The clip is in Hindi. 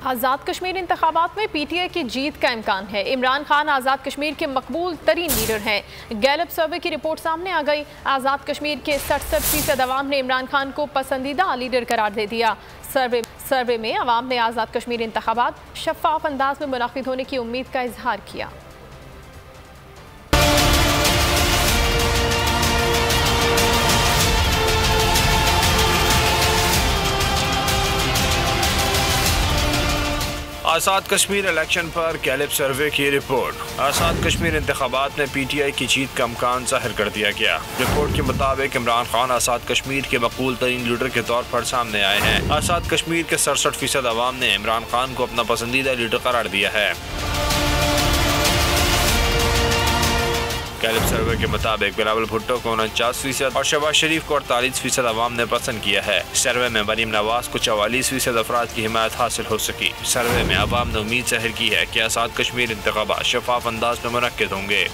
आज़ाद कश्मीर इंतखाबात में PTI की जीत का इम्कान है। इमरान खान आज़ाद कश्मीर के मकबूल तरीन लीडर हैं। गैलप सर्वे की रिपोर्ट सामने आ गई। आज़ाद कश्मीर के 67% अवाम ने इमरान खान को पसंदीदा लीडर करार दे दिया। सर्वे में अवाम ने आज़ाद कश्मीर इंतखाबात शफाफ अंदाज में मुनाकिद होने की उम्मीद का इजहार किया। आज़ाद कश्मीर इलेक्शन पर गैलप सर्वे की रिपोर्ट। आज़ाद कश्मीर इंतखाबात में PTI की जीत का इम्कान जाहिर कर दिया गया। रिपोर्ट के मुताबिक इमरान खान आज़ाद कश्मीर के मकबूल तरीन लीडर के तौर पर सामने आए हैं। आज़ाद कश्मीर के 67% अवाम ने इमरान खान को अपना पसंदीदा लीडर करार दिया है। गैलप सर्वे के मुताबिक बिलावल भुट्टो को 49% और शहबाज शरीफ को 48% अवाम ने पसंद किया है। सर्वे में मरीम नवाज को 44% अफराद की हिमायत हासिल हो सकी। सर्वे में अवाम ने उम्मीद जाहिर की है कि आज़ाद कश्मीर इंतखाबात शफाफ अंदाज में मुनक्किद होंगे।